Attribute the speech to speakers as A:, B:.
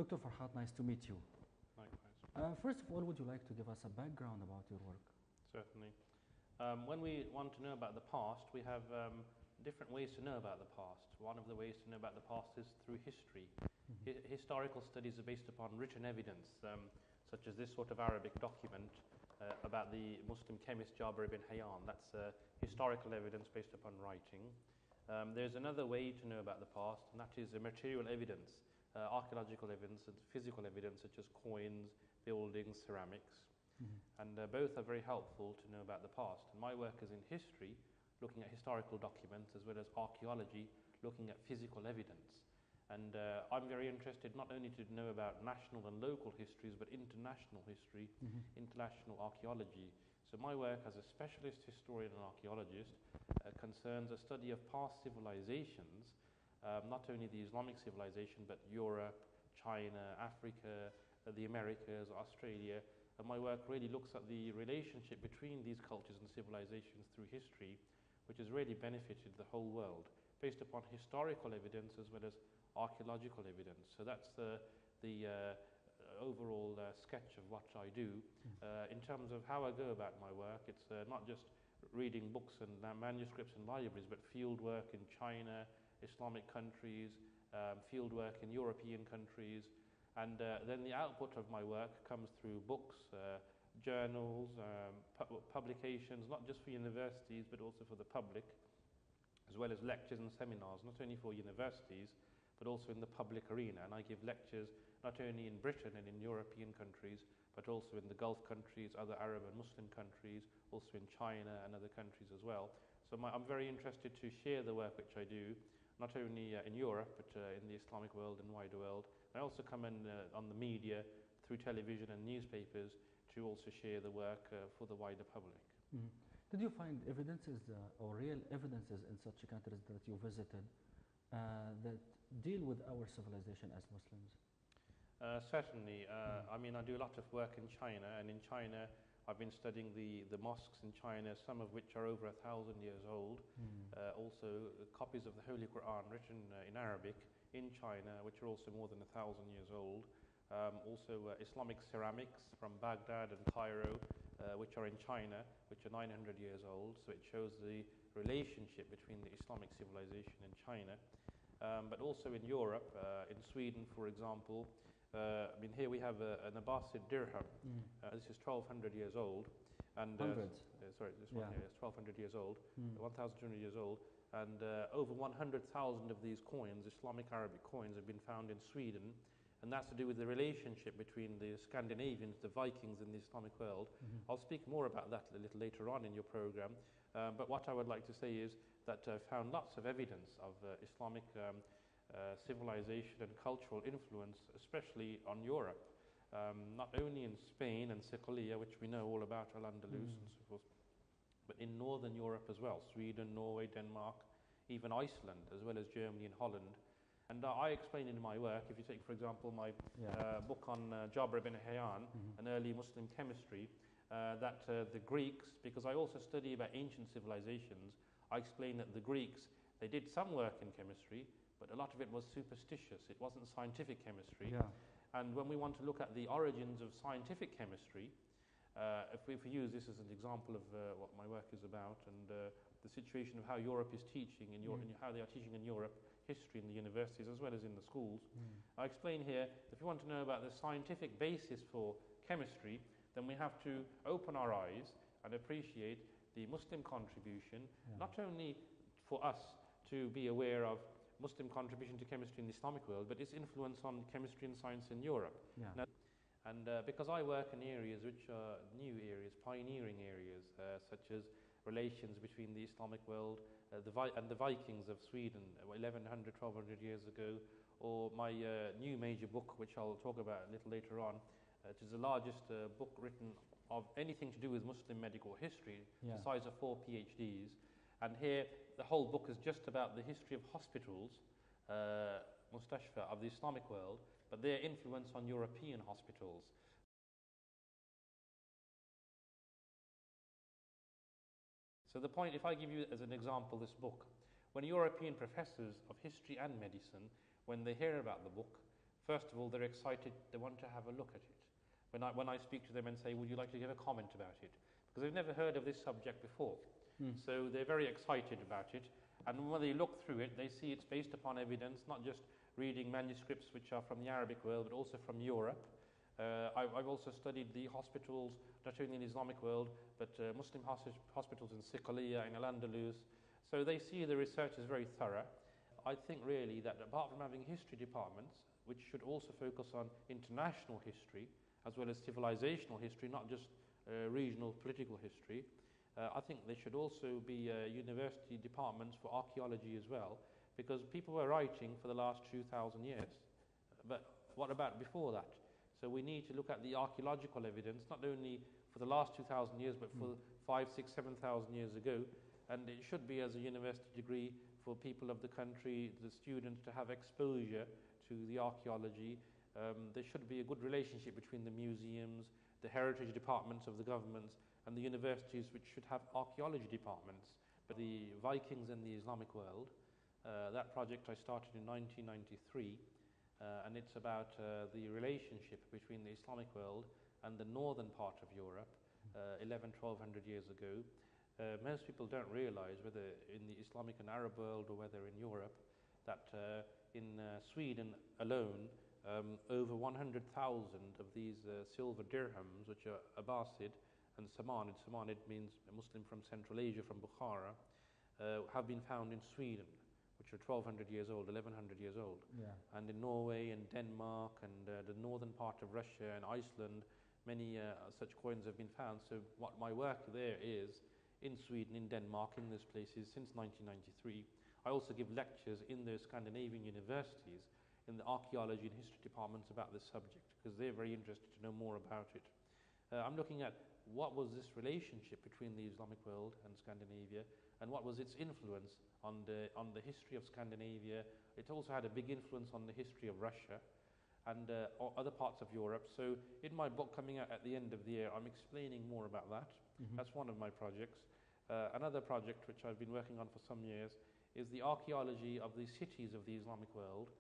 A: Dr. Farhat, nice to meet you.
B: Likewise.
A: First of all, would you like to give us a background about your work?
B: Certainly. When we want to know about the past, we have different ways to know about the past. One of the ways to know about the past is through history. Historical studies are based upon written evidence, such as this sort of Arabic document about the Muslim chemist Jabir ibn Hayyan. That's historical evidence based upon writing. There's another way to know about the past, and that is material evidence, archaeological evidence and physical evidence, such as coins, buildings, ceramics. And both are very helpful to know about the past. And my work is in history, looking at historical documents, as well as archaeology, looking at physical evidence. And I'm very interested not only to know about national and local histories, but international history, international archaeology. So my work as a specialist historian and archaeologist concerns a study of past civilizations, not only the Islamic civilization, but Europe, China, Africa, the Americas, Australia. And my work really looks at the relationship between these cultures and civilizations through history, which has really benefited the whole world, based upon historical evidence as well as archaeological evidence. So that's the overall sketch of what I do. In terms of how I go about my work, it's not just reading books and manuscripts in libraries, but field work in China, Islamic countries, field work in European countries, and then the output of my work comes through books, journals, publications, not just for universities, but also for the public, as well as lectures and seminars, not only for universities, but also in the public arena. And I give lectures not only in Britain and in European countries, but also in the Gulf countries, other Arab and Muslim countries, also in China and other countries as well. So I'm very interested to share the work which I do, not only in Europe, but in the Islamic world and wider world. I also come in on the media, through television and newspapers, to also share the work for the wider public.
A: Did you find evidences or real evidences in such countries that you visited that deal with our civilization as Muslims?
B: Certainly. I mean, I do a lot of work in China, and in China I've been studying the mosques in China, some of which are over 1,000 years old. Also copies of the Holy Quran written in Arabic in China, which are also more than 1,000 years old. Also Islamic ceramics from Baghdad and Cairo, which are in China, which are 900 years old. So it shows the relationship between the Islamic civilization and China. But also in Europe, in Sweden, for example, I mean, here we have an Abbasid dirham. This is 1,200 years old. And sorry, this one here is 1,200 years old, 1,200 years old. And over 100,000 of these coins, Islamic Arabic coins, have been found in Sweden. And that's to do with the relationship between the Scandinavians, the Vikings in the Islamic world. I'll speak more about that a little later on in your program. But what I would like to say is that I found lots of evidence of Islamic civilization and cultural influence, especially on Europe. Not only in Spain and Sicilia, which we know all about, Al-Andalus and so forth, but in Northern Europe as well, Sweden, Norway, Denmark, even Iceland, as well as Germany and Holland. And I explain in my work, if you take, for example, my book on Jabir ibn Hayyan, an early Muslim chemistry, that the Greeks, because I also study about ancient civilizations, I explain that the Greeks, they did some work in chemistry, but a lot of it was superstitious. It wasn't scientific chemistry. And when we want to look at the origins of scientific chemistry, if we use this as an example of what my work is about, and the situation of how Europe is teaching in Europe, and how they are teaching in Europe history in the universities as well as in the schools, I explain here that if you want to know about the scientific basis for chemistry, then we have to open our eyes and appreciate the Muslim contribution, not only for us to be aware of Muslim contribution to chemistry in the Islamic world, but its influence on chemistry and science in Europe. Now, and because I work in areas which are new areas, pioneering areas, such as relations between the Islamic world and the Vikings of Sweden 1,100, 1,200 years ago, or my new major book, which I'll talk about a little later on, which is the largest book written of anything to do with Muslim medical history, the size of 4 PhDs. And here, the whole book is just about the history of hospitals, mustashfa, of the Islamic world, but their influence on European hospitals. So the point, if I give you as an example this book, when European professors of history and medicine, when they hear about the book, first of all, they're excited, they want to have a look at it. When I speak to them and say, would you like to give a comment about it? Because they've never heard of this subject before. So they're very excited about it. And when they look through it, they see it's based upon evidence, not just reading manuscripts which are from the Arabic world, but also from Europe. I've also studied the hospitals, not only in the Islamic world, but Muslim hospitals in Siqaliya, in Al-Andalus. So they see the research is very thorough. I think really that apart from having history departments, which should also focus on international history, as well as civilizational history, not just regional political history, I think there should also be university departments for archaeology as well, because people were writing for the last 2,000 years. But what about before that? So we need to look at the archaeological evidence, not only for the last 2,000 years, but for 5, 6, 7,000 years ago. And it should be as a university degree for people of the country, the students, to have exposure to the archaeology. There should be a good relationship between the museums, the heritage departments of the governments, and the universities, which should have archaeology departments. But the Vikings in the Islamic world, that project I started in 1993, and it's about the relationship between the Islamic world and the northern part of Europe, 1200 years ago. Most people don't realize, whether in the Islamic and Arab world or whether in Europe, that in Sweden alone, over 100,000 of these silver dirhams, which are Abbasid and Samanid. Samanid means a Muslim from Central Asia, from Bukhara, have been found in Sweden, which are 1,200 years old, 1,100 years old.
A: Yeah.
B: And in Norway and Denmark and the northern part of Russia and Iceland, many such coins have been found. So what my work there is, in Sweden, in Denmark, in those places, since 1993. I also give lectures in those Scandinavian universities in the archaeology and history departments about this subject, because they're very interested to know more about it. I'm looking at what was this relationship between the Islamic world and Scandinavia, and what was its influence on the history of Scandinavia. It also had a big influence on the history of Russia and other parts of Europe. So in my book coming out at the end of the year, I'm explaining more about that. That's one of my projects. Another project which I've been working on for some years is the archaeology of the cities of the Islamic world,